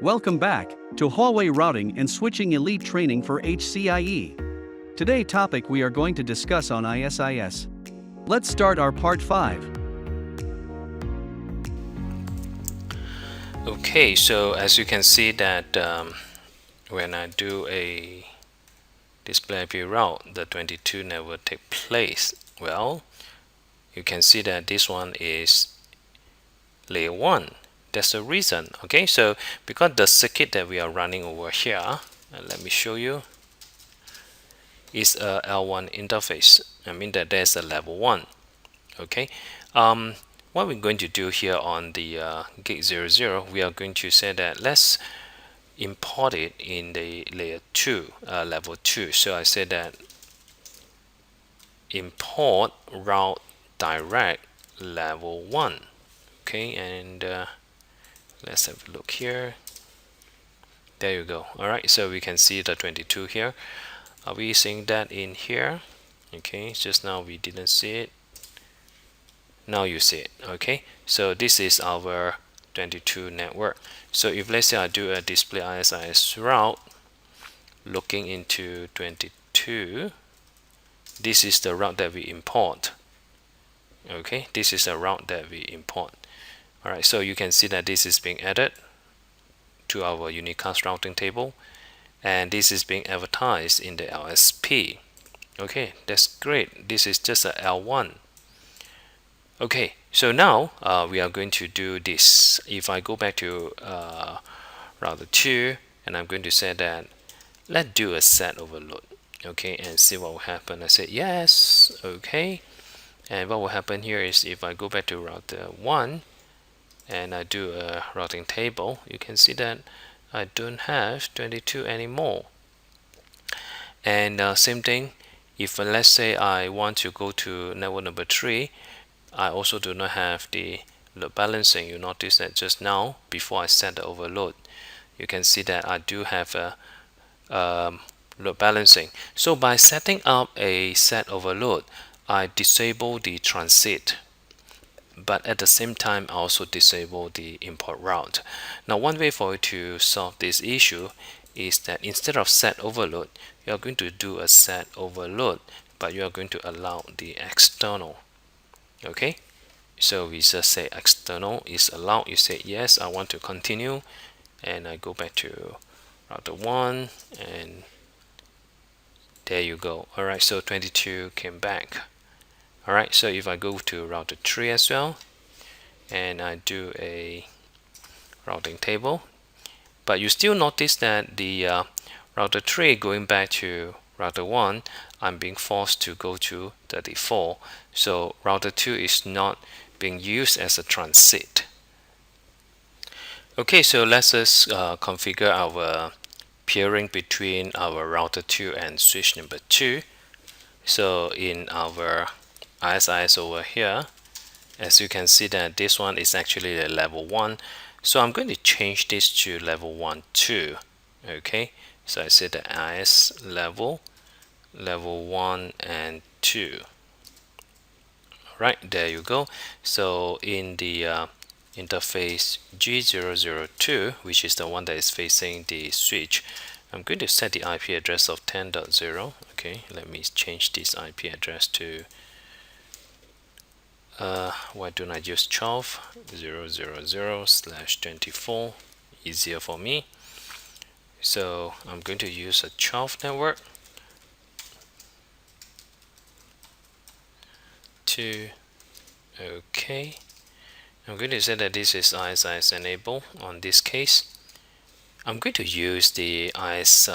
Welcome back to Huawei Routing and Switching Elite Training for HCIE. Today topic we are going to discuss on ISIS. Let's start our part 5. Okay, so as you can see that when I do a display IP route, the 22 never take place. Well, you can see that this one is layer 1. That's the reason. Okay, so because the circuit that we are running over here, let me show you, is a L1 interface. I mean that there's a level 1. Okay, what we're going to do here on the gate 00, we are going to say that let's import it in the layer 2, level 2. So I said that import route direct level 1. Okay, and let's have a look here. There you go. All right, so we can see the 22 here. Are we seeing that in here? Okay, just now we didn't see it. Now you see it. Okay, so this is our 22 network. So if let's say I do a display ISIS route looking into 22, this is the route that we import. Okay, this is a route that we import. All right, so you can see that this is being added to our unicast routing table, and this is being advertised in the LSP. Okay, that's great. This is just a L1. Okay, so now we are going to do this. If I go back to router 2, and I'm going to say that let's do a set overload. Okay, and see what will happen. I say yes. Okay, and what will happen here is if I go back to router 1 and I do a routing table, you can see that I don't have 22 anymore. And same thing, if let's say I want to go to network number 3, I also do not have the load balancing. You notice that just now before I set the overload, you can see that I do have a load balancing. So by setting up a set overload, I disable the transit, but at the same time I also disable the import route. Now one way for you to solve this issue is that instead of set overload, you are going to do a set overload, but you are going to allow the external. Okay, so we just say external is allowed. You say yes, I want to continue, and I go back to router 1, and there you go. Alright, so 22 came back. Alright, so if I go to router 3 as well, and I do a routing table, but you still notice that the router 3 going back to router 1, I'm being forced to go to 34. So router 2 is not being used as a transit. Okay, so let's just configure our peering between our router 2 and switch number 2. So in our ISIS over here, as you can see that this one is actually the level 1. So I'm going to change this to level 1 2. Okay, so I say the IS level 1 and 2. Right, there you go. So in the interface G002, which is the one that is facing the switch, I'm going to set the IP address of 10.0. Okay, let me change this IP address to why don't I use 12.0.0./24, easier for me. So I'm going to use a 12 network to okay. I'm going to say that this is ISIS enable. On this case, I'm going to use the IS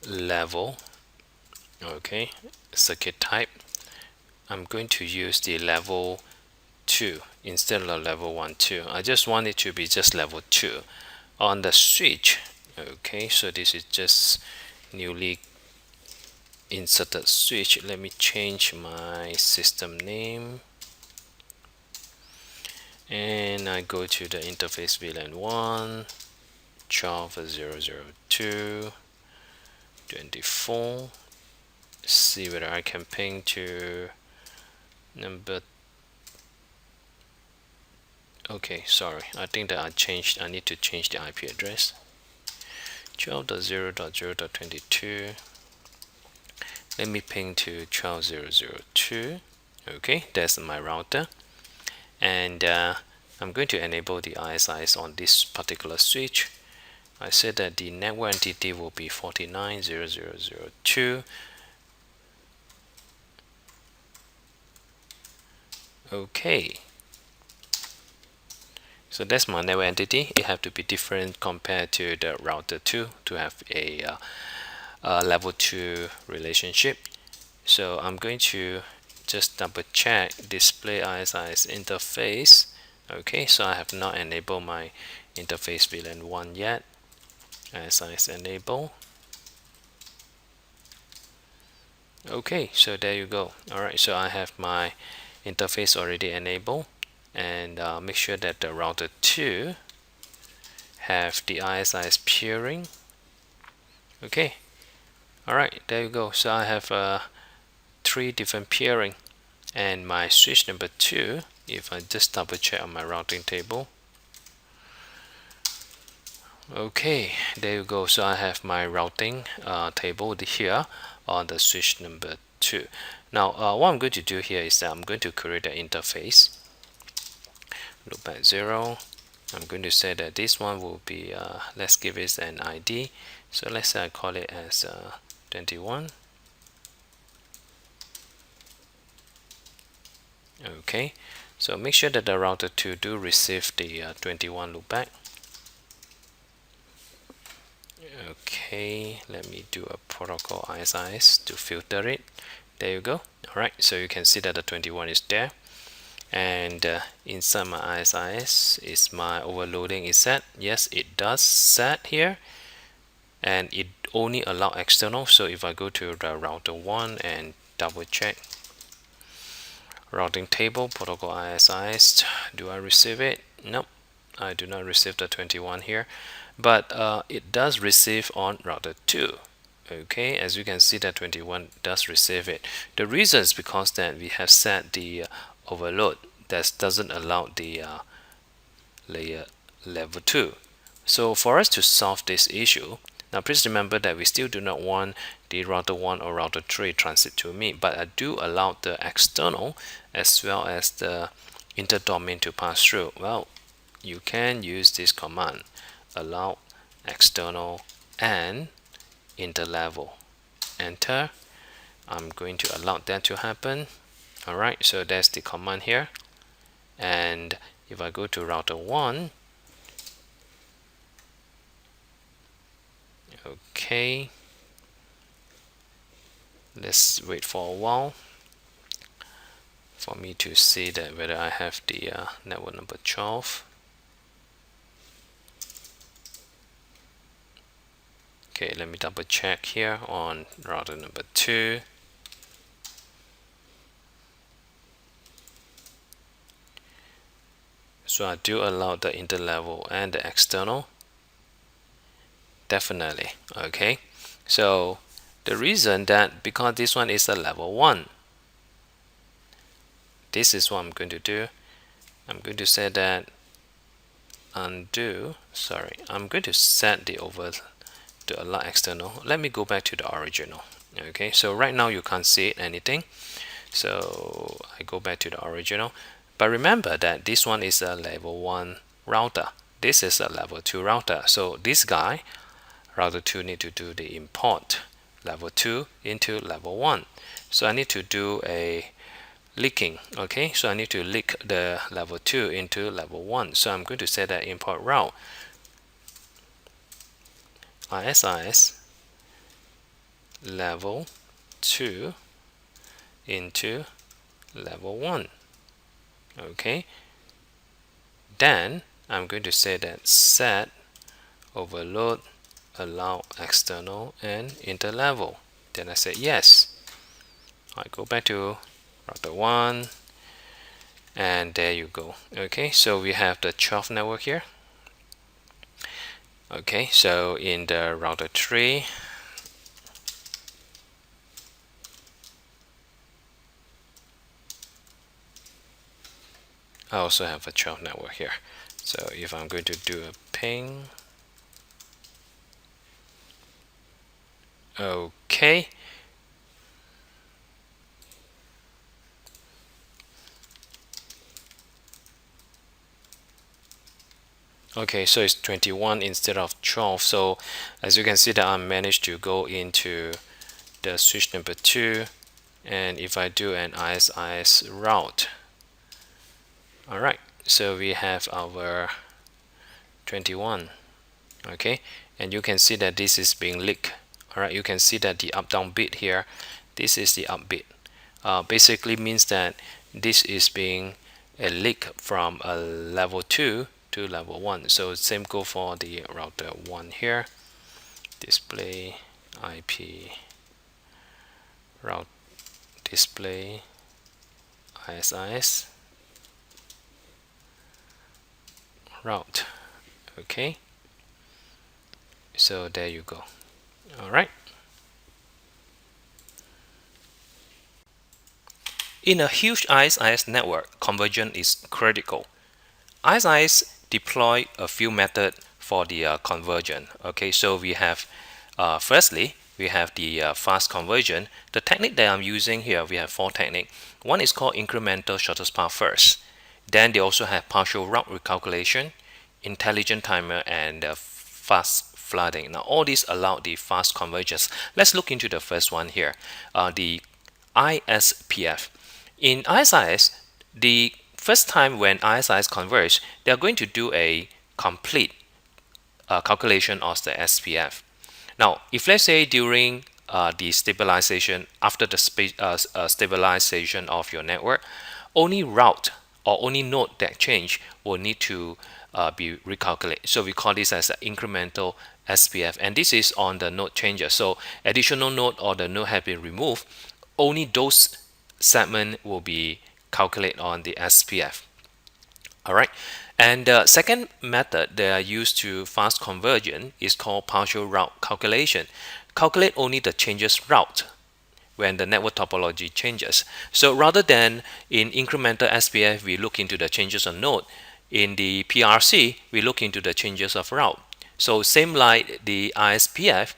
level, okay, circuit type. I'm going to use the level 2 instead of level 1 2. I just want it to be just level 2 on the switch. Okay, so this is just newly inserted switch. Let me change my system name, and I go to the interface VLAN 1 12.0.0.2 24. See whether I can ping to number Okay, sorry, I think that I need to change the IP address. 12.0.0.22. Let me ping to 12.0.0.2. Okay, that's my router, and I'm going to enable the ISIS on this particular switch. I said that the network entity will be 49.0.0.0.2. Okay, so that's my network entity. It have to be different compared to the router 2 to have a level 2 relationship. So I'm going to just double check display ISIS interface. Okay, so I have not enabled my interface VLAN 1 yet. ISIS enable. Okay, so there you go. Alright, so I have my interface already enabled, and make sure that the router 2 have the ISIS peering. Okay, alright, there you go. So I have 3 different peering, and my switch number 2, if I just double check on my routing table. Okay, there you go. So I have my routing table here on the switch number 2. Now what I'm going to do here is that I'm going to create an interface. Loopback 0. I'm going to say that this one will be let's give it an ID. So let's say I call it as 21. Okay, so make sure that the router 2 do receive the 21 loopback. Okay, let me do a protocol ISIS to filter it. There you go. Alright, so you can see that the 21 is there, and inside my ISIS is my overloading is set. Yes, it does set here, and it only allow external. So if I go to the router 1 and double check routing table protocol ISIS, do I receive it? Nope, I do not receive the 21 here, but it does receive on router 2. Okay, as you can see that 21 does receive it. The reason is because that we have set the overload that doesn't allow the layer level 2. So for us to solve this issue, now please remember that we still do not want the router 1 or router 3 transit to me, but I do allow the external as well as the interdomain to pass through. Well, you can use this command, allow external and interlevel. Enter. I'm going to allow that to happen. Alright, so that's the command here. And if I go to router 1, okay, let's wait for a while for me to see that whether I have the network number 12. Okay, let me double check here on router number 2. So I do allow the interlevel and the external. Definitely. Okay, so the reason that because this one is a level 1, this is what I'm going to do. I'm going to say that undo, sorry, I'm going to set the over to allow external. Let me go back to the original. Okay, so right now you can't see anything, so I go back to the original. But remember that this one is a level 1 router, this is a level 2 router, so this guy router 2 need to do the import level 2 into level 1. So I need to do a leaking. Okay, so I need to leak the level 2 into level 1. So I'm going to say that import route ISIS level 2 into level 1. Okay, then I'm going to say that set overload allow external and interlevel. Then I say yes. I go back to router 1, and there you go. Okay, so we have the 12 network here. Okay, so in the router 3, I also have a 12 network here. So if I'm going to do a ping, okay. Okay, so it's 21 instead of 12. So as you can see that I managed to go into the switch number 2, and if I do an ISIS route, all right, so we have our 21. Okay, and you can see that this is being leaked. All right, you can see that the up down bit here, this is the up bit. Basically means that this is being a leak from a level 2 to level 1. So same go for the router 1 here. Display IP route display ISIS route. Okay, so there you go. All right. In a huge ISIS network, convergence is critical. ISIS deploy a few methods for the convergence. Okay, so we have firstly we have the fast conversion. The technique that I'm using here, we have 4 techniques. One is called incremental shortest path first. Then they also have partial route recalculation, intelligent timer, and fast flooding. Now all these allow the fast convergence. Let's look into the first one here, the ISPF. In ISIS, the first time when ISIS converge, they are going to do a complete calculation of the SPF. Now, if let's say during the stabilization, after the stabilization of your network, only route or only node that change will need to be recalculated. So we call this as an incremental SPF, and this is on the node changes. So additional node or the node have been removed, only those segment will be calculated on the SPF. All right, and the second method that are used to fast convergence is called partial route calculation. Calculate only the changes route when the network topology changes. So rather than in incremental SPF we look into the changes of node, in the PRC we look into the changes of route. So same like the ISPF,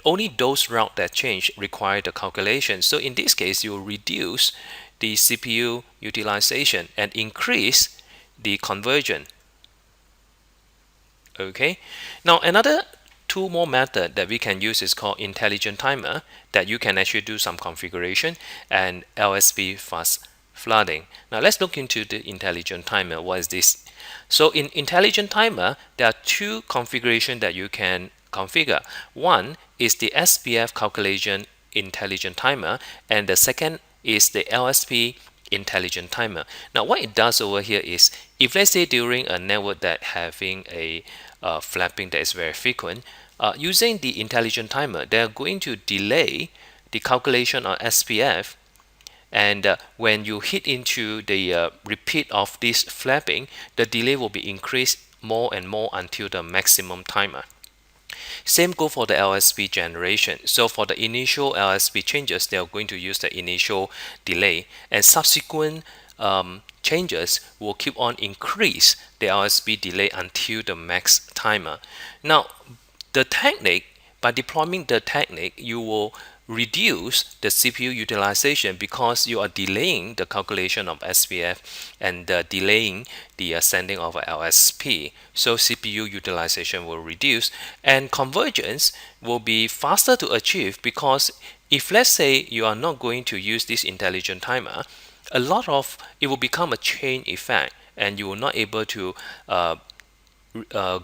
only those routes that change require the calculation. So in this case, you reduce the CPU utilization and increase the conversion. Okay. Now another 2 more method that we can use is called intelligent timer, that you can actually do some configuration, and LSP fast flooding. Now let's look into the intelligent timer. What is this? So in intelligent timer, there are 2 configurations that you can configure. One is the SPF calculation intelligent timer, and the second is the LSP intelligent timer. Now what it does over here is, if let's say during a network that having a flapping that is very frequent, using the intelligent timer, they are going to delay the calculation on SPF, and when you hit into the repeat of this flapping, the delay will be increased more and more until the maximum timer. Same go for the LSP generation. So for the initial LSP changes, they are going to use the initial delay, and subsequent changes will keep on increase the LSP delay until the max timer. Now the technique, by deploying the technique, you will reduce the CPU utilization because you are delaying the calculation of SPF and delaying the sending of LSP. So CPU utilization will reduce, and convergence will be faster to achieve, because if let's say you are not going to use this intelligent timer, a lot of it will become a chain effect, and you will not able to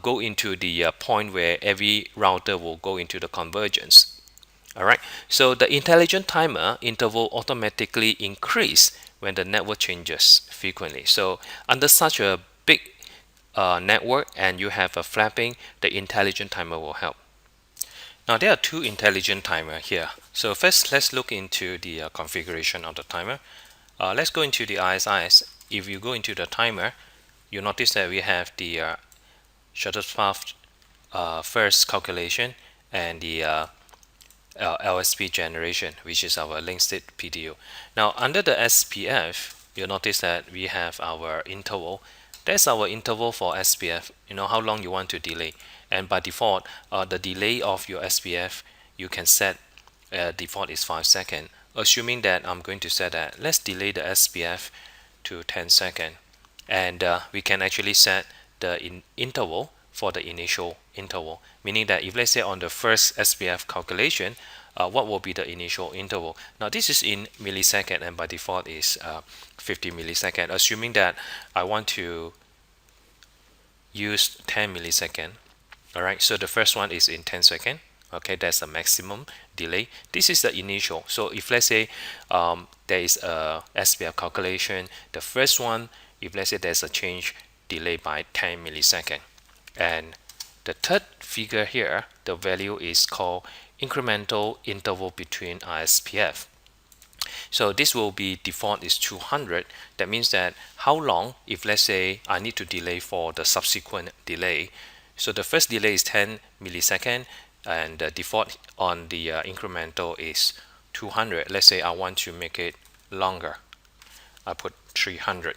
go into the point where every router will go into the convergence. Alright, so the intelligent timer interval automatically increase when the network changes frequently. So under such a big network and you have a flapping, the intelligent timer will help. Now there are 2 intelligent timer here. So first let's look into the configuration of the timer. Let's go into the ISIS. If you go into the timer, you notice that we have the shortest path first calculation and the LSP generation, which is our link state PDU. Now under the SPF, you'll notice that we have our interval. That's our interval for SPF, how long you want to delay. And by default, the delay of your SPF, you can set default is 5 seconds. Assuming that I'm going to set that, let's delay the SPF to 10 seconds. And we can actually set the interval for the initial interval, meaning that if let's say on the first SPF calculation, what will be the initial interval? Now this is in millisecond, and by default is 50 millisecond. Assuming that I want to use 10 millisecond, all right, so the first one is in 10 seconds. Okay, that's the maximum delay. This is the initial. So if let's say there is a SPF calculation, the first one, if let's say there's a change, delay by 10 millisecond. And the third figure here, the value is called incremental interval between SPF. So this will be default is 200. That means that how long, if let's say I need to delay for the subsequent delay. So the first delay is 10 millisecond, and the default on the incremental is 200. Let's say I want to make it longer. I put 300.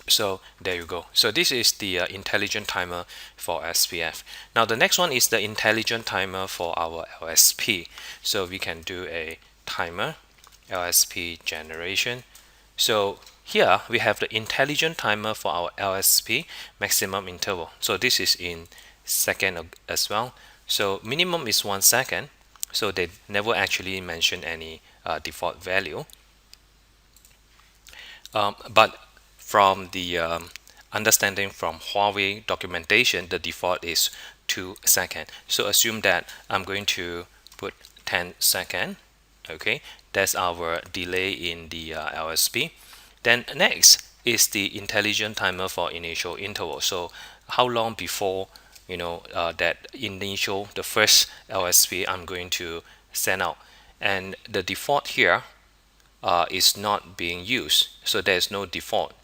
So there you go. So this is the intelligent timer for SPF. Now the next one is the intelligent timer for our LSP. So we can do a timer LSP generation. So here we have the intelligent timer for our LSP maximum interval. So this is in second as well. So minimum is 1 second. So they never actually mention any default value. But from the understanding from Huawei documentation, the default is 2 seconds. So assume that I'm going to put 10 seconds. Okay, that's our delay in the LSP. Then next is the intelligent timer for initial interval. So how long before that initial, the first LSP I'm going to send out, and the default here is not being used, so there's no default.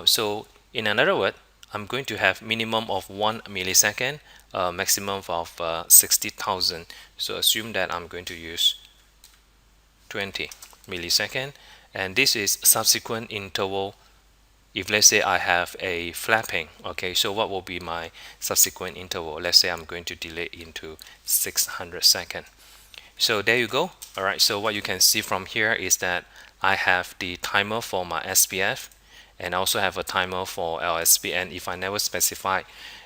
So in another word, I'm going to have minimum of 1 millisecond, maximum of 60,000. So assume that I'm going to use 20 millisecond, and this is subsequent interval. If let's say I have a flapping, okay, so what will be my subsequent interval? Let's say I'm going to delay into 600 seconds. So there you go. All right, so what you can see from here is that I have the timer for my SPF, and I also have a timer for LSP. And if I never specify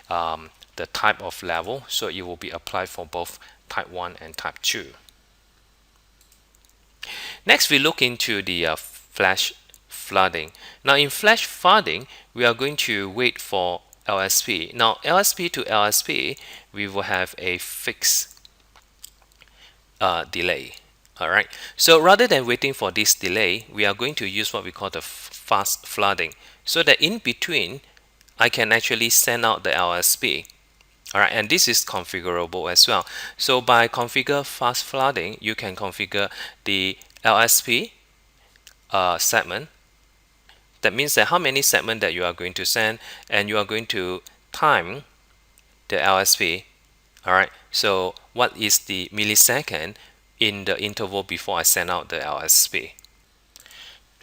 the type of level, so it will be applied for both type 1 and type 2. Next, we look into the flash flooding. Now in flash flooding, we are going to wait for LSP. Now LSP to LSP, we will have a fixed delay. All right, so rather than waiting for this delay, we are going to use what we call the fast flooding, so that in between I can actually send out the LSP. All right, and this is configurable as well. So by configure fast flooding, you can configure the LSP segment. That means that how many segments that you are going to send, and you are going to time the LSP. All right, so what is the millisecond in the interval before I send out the LSP?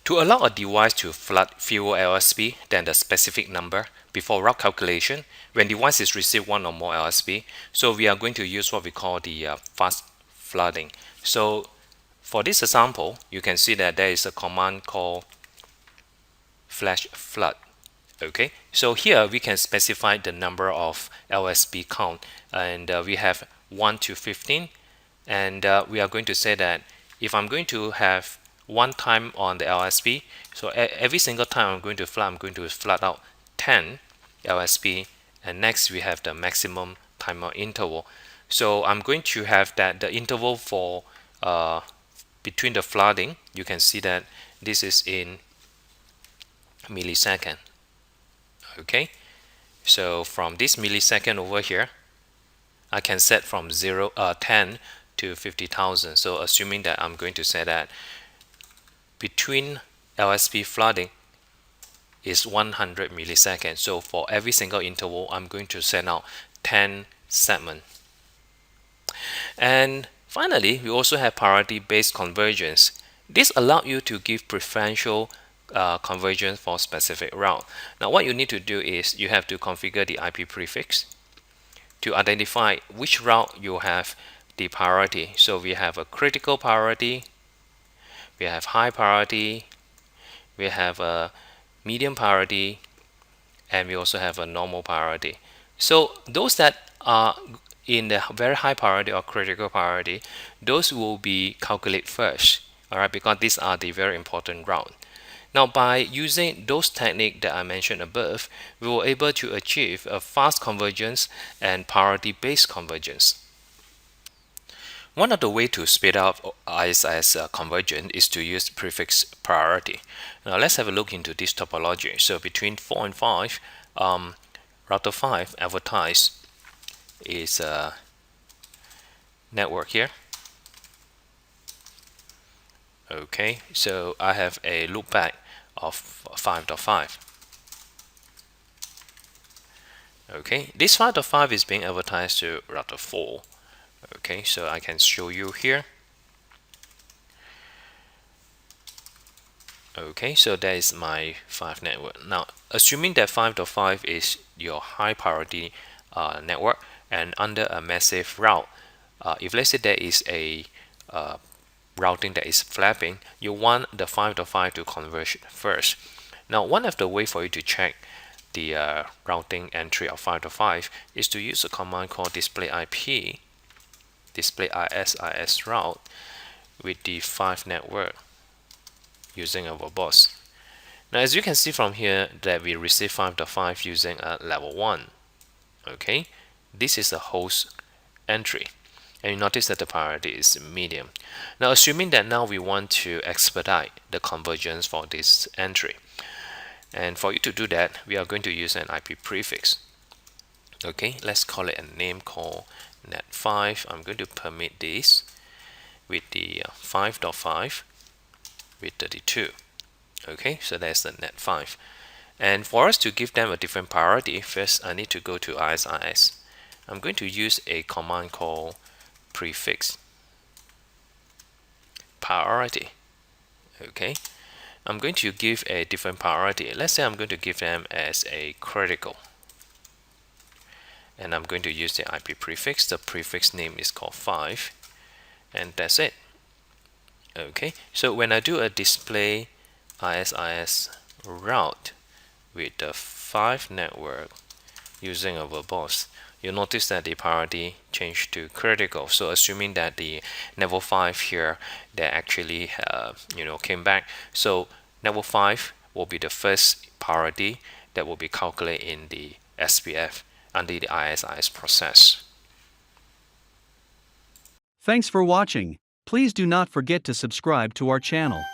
To allow a device to flood fewer LSP than the specific number before route calculation, when devices receive one or more LSP, so we are going to use what we call the fast flooding. So for this example, you can see that there is a command called flash flood. Okay, so here we can specify the number of LSP count, and we have 1 to 15, and we are going to say that if I'm going to have one time on the LSP, so every single time I'm going to flood out 10 LSP, and next we have the maximum timer interval. So I'm going to have that the interval for between the flooding, you can see that this is in millisecond. Okay, so from this millisecond over here, I can set from 10 to 50,000. So assuming that I'm going to say that between LSP flooding is 100 milliseconds. So for every single interval, I'm going to send out 10 segments. And finally, we also have priority-based convergence. This allows you to give preferential convergence for specific route. Now what you need to do is you have to configure the IP prefix to identify which route you have the priority. So we have a critical priority, we have high priority, we have a medium priority, and we also have a normal priority. So those that are in the very high priority or critical priority, those will be calculated first, all right, because these are the very important route. Now by using those techniques that I mentioned above, we were able to achieve a fast convergence and priority-based convergence. One of the ways to speed up ISIS convergence is to use prefix priority. Now let's have a look into this topology. So between 4 and 5, router 5 advertised is a network here. Okay, so I have a loopback of 5.5. Okay, this 5.5 is being advertised to router 4. Okay, so I can show you here. Okay, so that is my 5 network. Now, assuming that 5.5 is your high priority network and under a massive route, if let's say there is a routing that is flapping, you want the 5.5 to converge first. Now, one of the way for you to check the routing entry of 5.5 is to use a command called display IP, display ISIS route with the 5 network using our boss. Now, as you can see from here that we receive 5.5 using a level 1. Okay, this is a host entry. And you notice that the priority is medium. Now, assuming that now we want to expedite the convergence for this entry. And for you to do that, we are going to use an IP prefix. Okay, let's call it a name called net5. I'm going to permit this with the 5.5 with 32. Okay, so that's the net5. And for us to give them a different priority, first I need to go to ISIS. I'm going to use a command called prefix priority. Okay, I'm going to give a different priority. Let's say I'm going to give them as a critical, and I'm going to use the IP prefix. The prefix name is called 5, and that's it. Okay, so when I do a display ISIS route with the 5 network using a verbose, you'll notice that the priority changed to critical. So assuming that the level 5 here that actually came back, so level 5 will be the first priority that will be calculated in the SPF under the ISIS process. Thanks for watching. Please do not forget to subscribe to our channel.